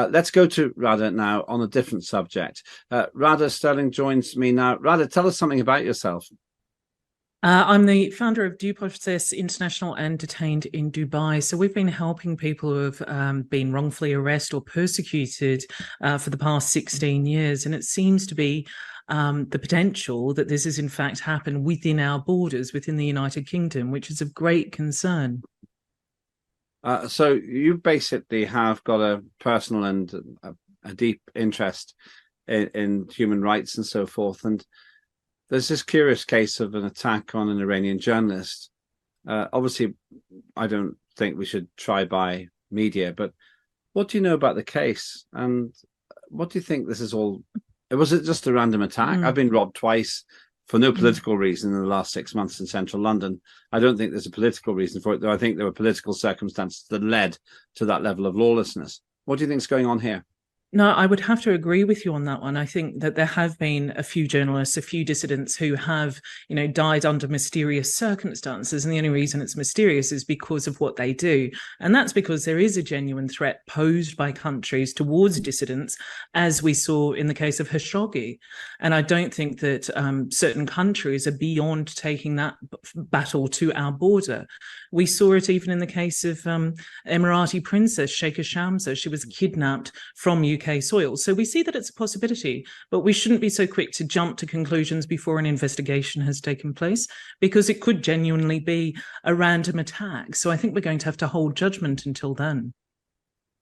Let's go to Radha now on a different subject. Radha Stirling joins me now. Radha, tell us something about yourself. I'm the founder of Due Process International and detained in Dubai. So we've been helping people who have been wrongfully arrested or persecuted for the past 16 years. And it seems to be the potential that this has in fact happened within our borders, within the United Kingdom, which is of great concern. So you basically have got a personal and a deep interest in human rights and so forth. And there's this curious case of an attack on an Iranian journalist. Obviously, I don't think we should try by media, but what do you know about the case? And what do you think this is all? Was it just a random attack? I've been robbed twice for no political reason in the last 6 months in central London. I don't think there's a political reason for it, though I think there were political circumstances that led to that level of lawlessness. What do you think is going on here? No, I would have to agree with you on that one. I think that there have been a few journalists, a few dissidents who have, died under mysterious circumstances. And the only reason it's mysterious is because of what they do. And that's because there is a genuine threat posed by countries towards dissidents, as we saw in the case of Khashoggi. And I don't think that certain countries are beyond taking that battle to our border. We saw it even in the case of Emirati Princess Sheikha Shamsa. She was kidnapped from UK soil. So we see that it's a possibility, but we shouldn't be so quick to jump to conclusions before an investigation has taken place, because it could genuinely be a random attack. So I think we're going to have to hold judgment until then.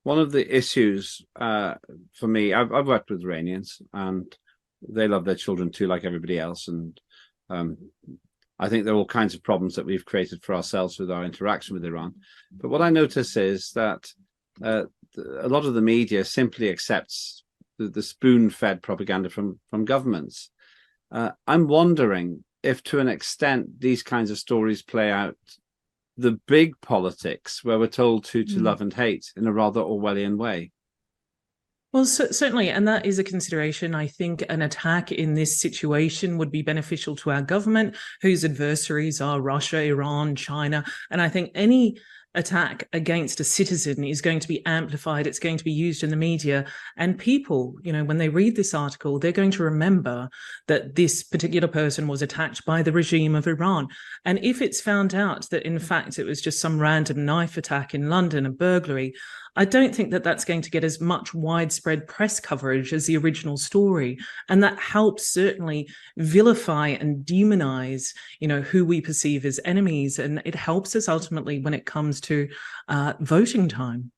One of the issues for me, I've worked with Iranians and they love their children too, like everybody else. And I think there are all kinds of problems that we've created for ourselves with our interaction with Iran. But what I notice is that a lot of the media simply accepts the spoon-fed propaganda from governments. I'm wondering if, to an extent, these kinds of stories play out the big politics where we're told to love and hate in a rather Orwellian way. Well, certainly, and that is a consideration. I think an attack in this situation would be beneficial to our government, whose adversaries are Russia, Iran, China, and I think any attack against a citizen is going to be amplified. It's going to be used in the media. And people, when they read this article, they're going to remember that this particular person was attacked by the regime of Iran. And if it's found out that, in fact, it was just some random knife attack in London, a burglary, I don't think that that's going to get as much widespread press coverage as the original story. And that helps certainly vilify and demonize, who we perceive as enemies. And it helps us ultimately when it comes to voting time.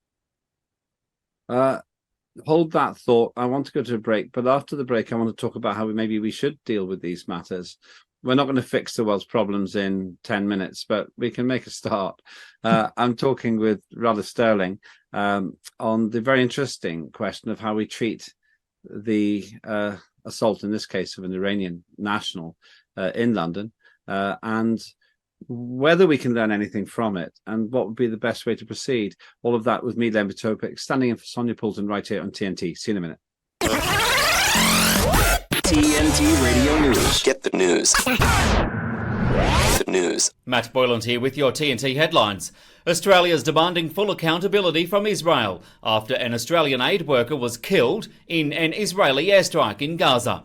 Hold that thought. I want to go to a break, but after the break, I want to talk about how maybe we should deal with these matters. We're not going to fix the world's problems in 10 minutes, but we can make a start. I'm talking with Radha Stirling on the very interesting question of how we treat the assault, in this case, of an Iranian national in London, and whether we can learn anything from it and what would be the best way to proceed. All of that with me, Lembit Öpik, standing in for Sonia Poulton right here on TNT. See you in a minute. TNT Radio News. Get the news. The news. Matt Boyland here with your TNT headlines. Australia's demanding full accountability from Israel after an Australian aid worker was killed in an Israeli airstrike in Gaza.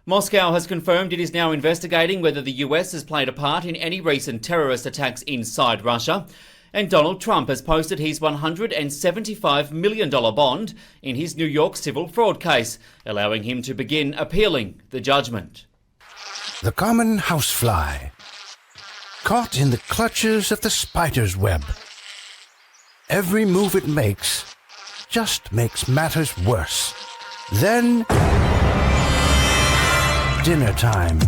Moscow has confirmed it is now investigating whether the US has played a part in any recent terrorist attacks inside Russia. And Donald Trump has posted his $175 million bond in his New York civil fraud case, allowing him to begin appealing the judgment. The common housefly, caught in the clutches of the spider's web. Every move it makes just makes matters worse. Then, dinner time.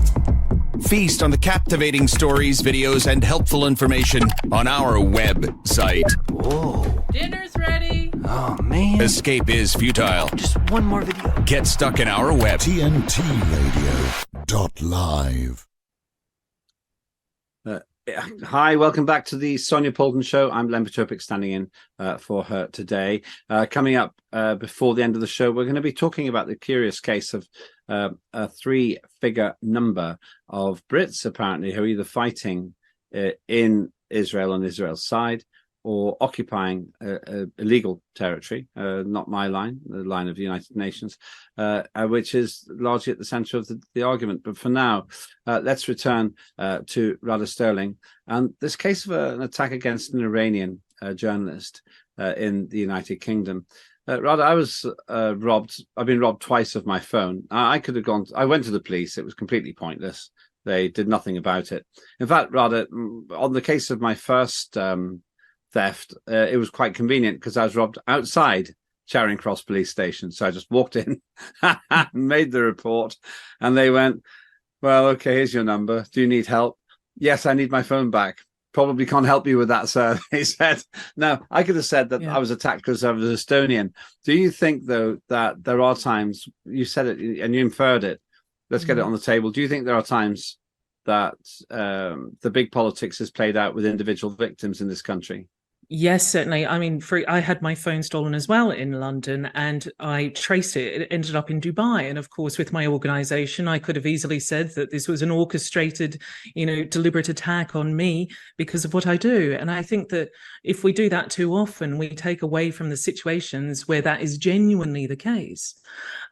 Feast on the captivating stories, videos, and helpful information on our website. Whoa. Dinner's ready. Oh, man. Escape is futile. Just one more video. Get stuck in our web. TNT Radio.live. Hi, welcome back to the Sonia Poulton Show. I'm Lembit Öpik, standing in for her today. Coming up before the end of the show, we're going to be talking about the curious case of a three-figure number of Brits, apparently, who are either fighting in Israel on Israel's side or occupying illegal territory, not my line, the line of the United Nations, which is largely at the centre of the argument. But for now, let's return to Radha Stirling and this case of an attack against an Iranian journalist in the United Kingdom. Radha, I was robbed. I've been robbed twice of my phone. I could have gone. I went to the police. It was completely pointless. They did nothing about it. In fact, Radha, on the case of my first theft, it was quite convenient because I was robbed outside Charing Cross police station. So I just walked in, made the report, and they went, well, okay, here's your number. Do you need help? Yes, I need my phone back. Probably can't help you with that, sir, he said. Now, I could have said that I was attacked because I was Estonian. Do you think, though, that there are times, you said it and you inferred it, let's get it on the table. Do you think there are times that the big politics is played out with individual victims in this country? Yes, certainly. I mean, I had my phone stolen as well in London, and I traced it. It ended up in Dubai. And of course, with my organization, I could have easily said that this was an orchestrated, deliberate attack on me because of what I do. And I think that if we do that too often, we take away from the situations where that is genuinely the case.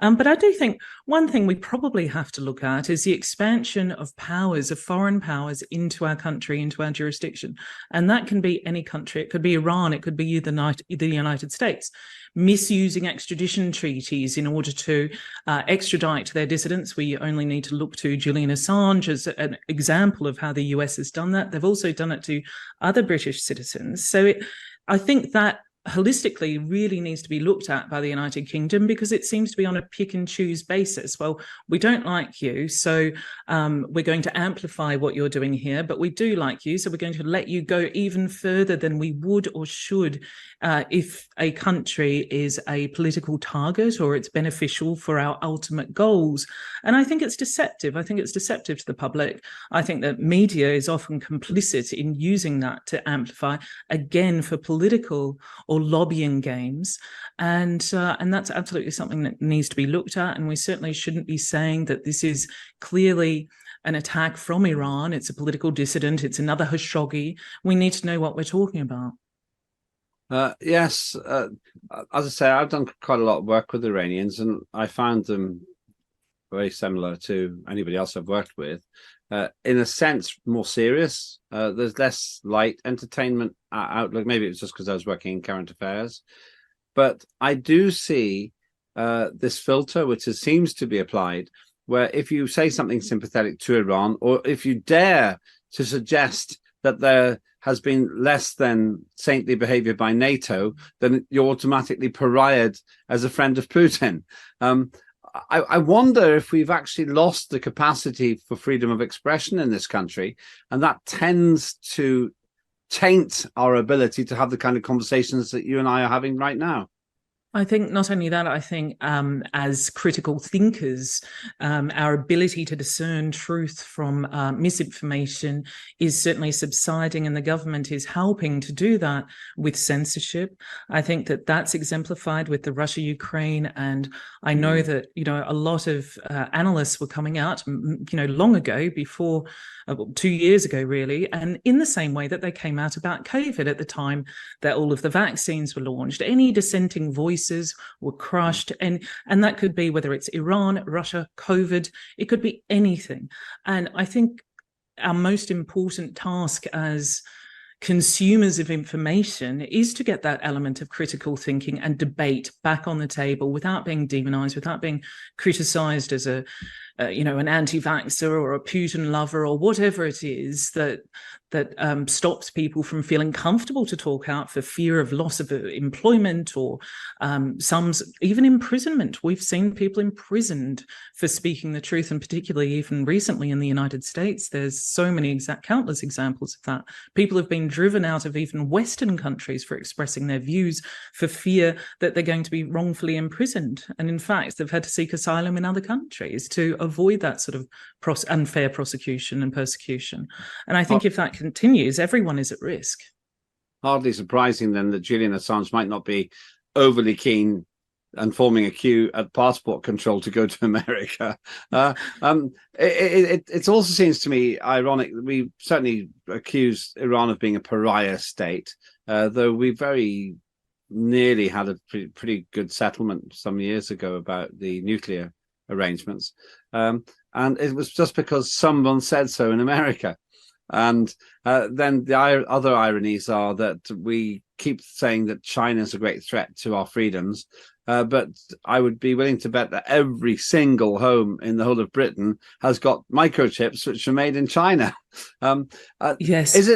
But I do think one thing we probably have to look at is the expansion of powers, of foreign powers into our country, into our jurisdiction. And that can be any country. It could be Iran, it could be the United States, misusing extradition treaties in order to extradite their dissidents. We only need to look to Julian Assange as an example of how the US has done that. They've also done it to other British citizens. So I think that holistically really needs to be looked at by the United Kingdom, because it seems to be on a pick and choose basis. Well, we don't like you, so we're going to amplify what you're doing here, but we do like you, so we're going to let you go even further than we would or should if a country is a political target or it's beneficial for our ultimate goals. And I think it's deceptive. I think it's deceptive to the public. I think that media is often complicit in using that to amplify, again, for political or lobbying games, and that's absolutely something that needs to be looked at. And we certainly shouldn't be saying that this is clearly an attack from Iran. It's a political dissident. It's another Khashoggi. We need to know what we're talking about. Yes, as I say, I've done quite a lot of work with Iranians, and I found them very similar to anybody else I've worked with. In a sense, more serious. There's less light entertainment outlook. Maybe it's just because I was working in current affairs. But I do see this filter, which seems to be applied, where if you say something sympathetic to Iran, or if you dare to suggest that there has been less than saintly behavior by NATO, then you're automatically pariahed as a friend of Putin. I wonder if we've actually lost the capacity for freedom of expression in this country, and that tends to taint our ability to have the kind of conversations that you and I are having right now. I think not only that, I think as critical thinkers, our ability to discern truth from misinformation is certainly subsiding, and the government is helping to do that with censorship. I think that that's exemplified with the Russia-Ukraine, and I know that, a lot of analysts were coming out, long ago, before 2 years ago, really, and in the same way that they came out about COVID at the time that all of the vaccines were launched. Any dissenting voices were crushed, and that could be whether it's Iran, Russia, COVID, it could be anything. And I think our most important task as consumers of information is to get that element of critical thinking and debate back on the table without being demonized, without being criticized as an anti-vaxxer or a Putin lover or whatever it is that stops people from feeling comfortable to talk out for fear of loss of employment or some even imprisonment. We've seen people imprisoned for speaking the truth, and particularly even recently in the United States, there's so many countless examples of that. People have been driven out of even Western countries for expressing their views for fear that they're going to be wrongfully imprisoned. And in fact, they've had to seek asylum in other countries to avoid that sort of unfair prosecution and persecution. And I think if that continues, everyone is at risk. Hardly surprising then that Julian Assange might not be overly keen and forming a queue at passport control to go to America. It also seems to me ironic that we certainly accuse Iran of being a pariah state. though we very nearly had a pretty good settlement some years ago about the nuclear arrangements. And it was just because someone said so in America. And then the other ironies are that we keep saying that China is a great threat to our freedoms. But I would be willing to bet that every single home in the whole of Britain has got microchips which are made in China. Yes. Is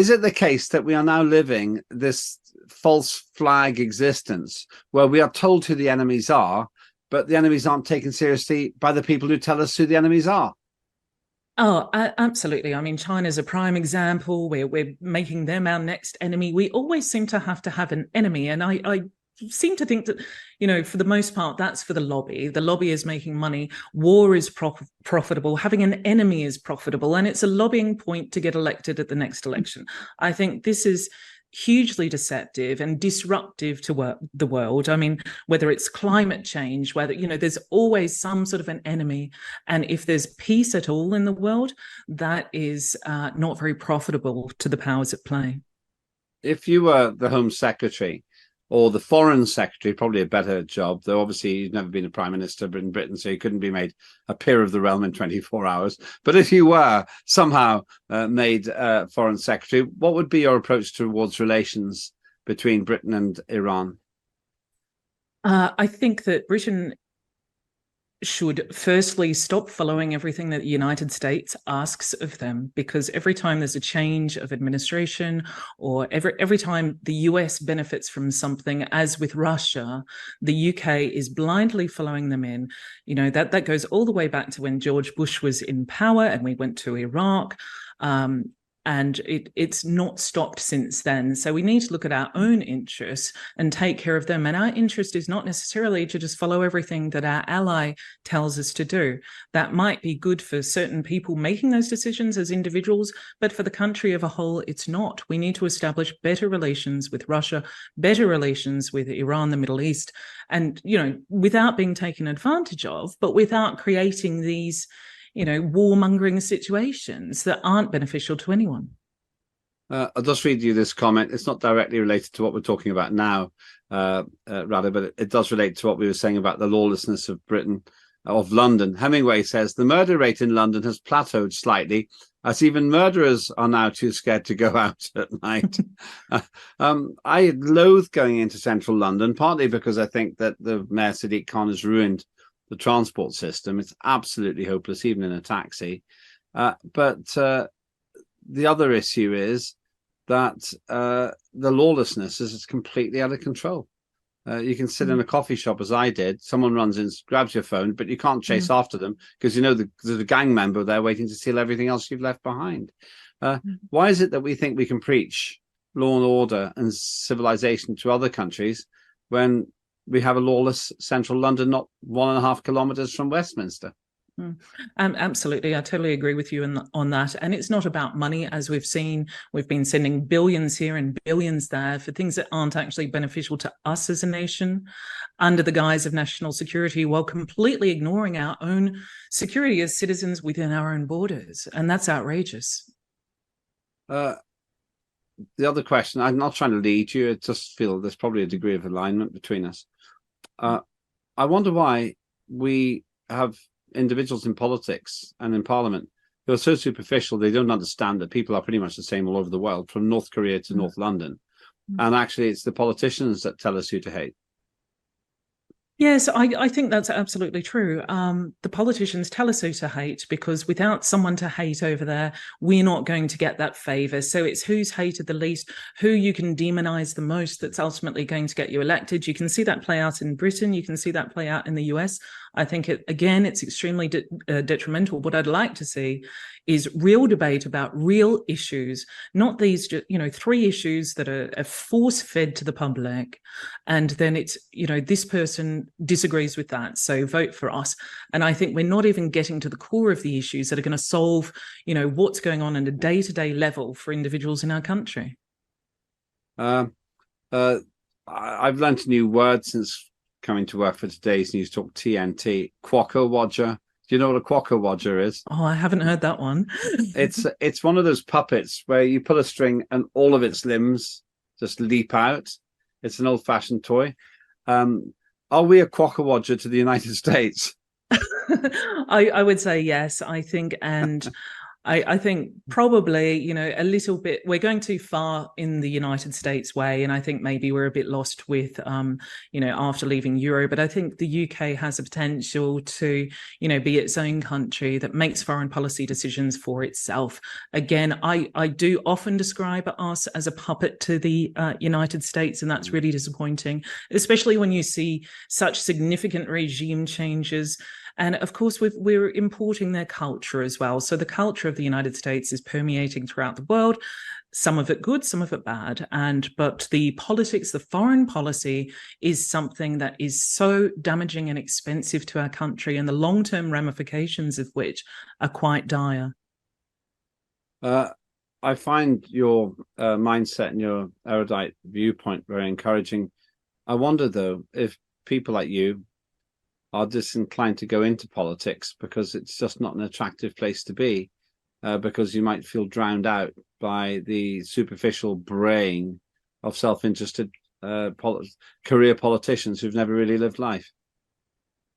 it the case that we are now living this false flag existence where we are told who the enemies are, but the enemies aren't taken seriously by the people who tell us who the enemies are? Oh, absolutely. I mean, China's a prime example where we're making them our next enemy. We always seem to have an enemy. And I seem to think that, for the most part, that's for the lobby. The lobby is making money. War is profitable. Having an enemy is profitable. And it's a lobbying point to get elected at the next election. I think this is hugely deceptive and disruptive to the world. I mean, whether it's climate change, whether, there's always some sort of an enemy. And if there's peace at all in the world, that is not very profitable to the powers at play. If you were the Home Secretary or the Foreign Secretary, probably a better job, though obviously you've never been a Prime Minister in Britain, so you couldn't be made a peer of the realm in 24 hours. But if you were somehow made Foreign Secretary, what would be your approach towards relations between Britain and Iran? I think that Britain should firstly stop following everything that the United States asks of them, because every time there's a change of administration or every time the US benefits from something, as with Russia, the UK is blindly following them in. That goes all the way back to when George Bush was in power and we went to Iraq. And it's not stopped since then. So we need to look at our own interests and take care of them. And our interest is not necessarily to just follow everything that our ally tells us to do. That might be good for certain people making those decisions as individuals, but for the country as a whole, it's not. We need to establish better relations with Russia, better relations with Iran, the Middle East, and, without being taken advantage of, but without creating these warmongering situations that aren't beneficial to anyone. I'll just read you this comment. It's not directly related to what we're talking about now, rather, but it does relate to what we were saying about the lawlessness of Britain, of London. Hemingway says, the murder rate in London has plateaued slightly, as even murderers are now too scared to go out at night. I loathe going into central London, partly because I think that the Mayor Sadiq Khan has ruined the transport system. It's absolutely hopeless, even in a taxi. But the other issue is that the lawlessness is completely out of control. You can sit in a coffee shop, as I did. Someone runs in, grabs your phone, but you can't chase after them because there's a gang member there waiting to steal everything else you've left behind. Why is it that we think we can preach law and order and civilization to other countries when we have a lawless central London not 1.5 kilometres from Westminster? Absolutely. I totally agree with you on that. And it's not about money, as we've seen. We've been sending billions here and billions there for things that aren't actually beneficial to us as a nation under the guise of national security, while completely ignoring our own security as citizens within our own borders. And that's outrageous. The other question, I'm not trying to lead you, I just feel there's probably a degree of alignment between us. I wonder why we have individuals in politics and in Parliament who are so superficial they don't understand that people are pretty much the same all over the world, from North Korea to North London. And actually it's the politicians that tell us who to hate. Yes, I think that's absolutely true. The politicians tell us who to hate, because without someone to hate over there, we're not going to get that favour. So it's who's hated the least, who you can demonise the most, that's ultimately going to get you elected. You can see that play out in Britain. You can see that play out in the US. I think, it's extremely detrimental. What I'd like to see is real debate about real issues, not these, 3 issues that are force-fed to the public. And then it's, this person disagrees with that, so vote for us. And I think we're not even getting to the core of the issues that are going to solve, what's going on a day-to-day level for individuals in our country. I've learned a new word since coming to work for today's News Talk TNT, Quokka Wadger. Do you know what a Quokka Wadger is? Oh, I haven't heard that one. It's one of those puppets where you pull a string and all of its limbs just leap out. It's an old-fashioned toy. Are we a quackawodger to the United States? I would say yes, I think, and I think probably, a little bit, we're going too far in the United States way, and I think maybe we're a bit lost with, after leaving Euro, but I think the UK has a potential to, be its own country that makes foreign policy decisions for itself. Again, I do often describe us as a puppet to the United States, and that's really disappointing, especially when you see such significant regime changes. And of course, we're importing their culture as well. So the culture of the United States is permeating throughout the world, some of it good, some of it bad. But the politics, the foreign policy, is something that is so damaging and expensive to our country, and the long-term ramifications of which are quite dire. I find your mindset and your erudite viewpoint very encouraging. I wonder, though, if people like you are disinclined to go into politics because it's just not an attractive place to be, because you might feel drowned out by the superficial braying of self-interested career politicians who've never really lived life.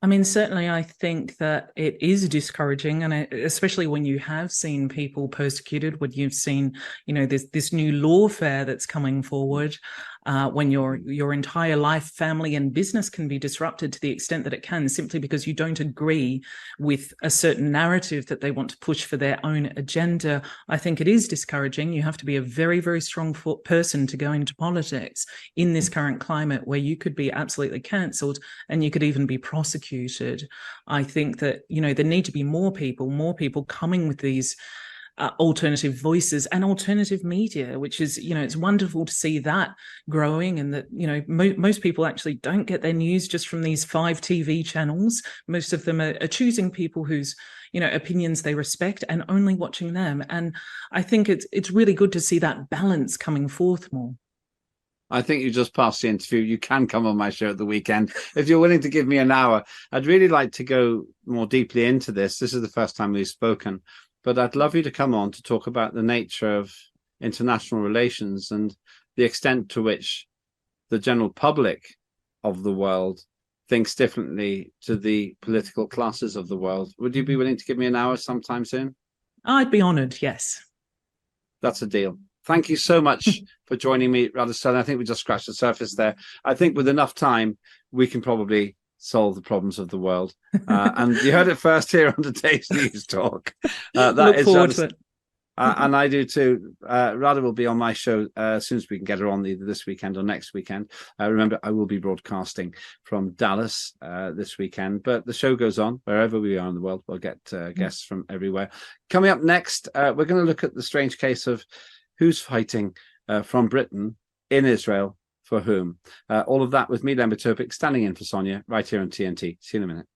I mean, certainly I think that it is discouraging, and especially when you have seen people persecuted, when you've seen, this new lawfare that's coming forward, when your entire life, family and business can be disrupted to the extent that it can, simply because you don't agree with a certain narrative that they want to push for their own agenda. I think it is discouraging. You have to be a very, very strong person to go into politics in this current climate, where you could be absolutely cancelled and you could even be prosecuted. I think that, there need to be more people coming with these alternative voices and alternative media, which is, it's wonderful to see that growing, and that, most people actually don't get their news just from these 5 TV channels. Most of them are choosing people whose, opinions they respect and only watching them. And I think it's really good to see that balance coming forth more. I think you just passed the interview. You can come on my show at the weekend. If you're willing to give me an hour, I'd really like to go more deeply into this. This is the first time we've spoken, but I'd love you to come on to talk about the nature of international relations and the extent to which the general public of the world thinks differently to the political classes of the world. Would you be willing to give me an hour sometime soon? I'd be honoured, yes. That's a deal. Thank you so much for joining me, Radha Stirling. I think we just scratched the surface there. I think with enough time, we can probably solve the problems of the world. And you heard it first here on today's News Talk. Look forward to it. And I do too. Radha will be on my show as soon as we can get her on, either this weekend or next weekend. Remember, I will be broadcasting from Dallas this weekend, but the show goes on wherever we are in the world. We'll get guests from everywhere. Coming up next, we're going to look at the strange case of who's fighting from Britain in Israel for whom. All of that with me, Lembit Öpik, standing in for Sonia, right here on TNT. See you in a minute.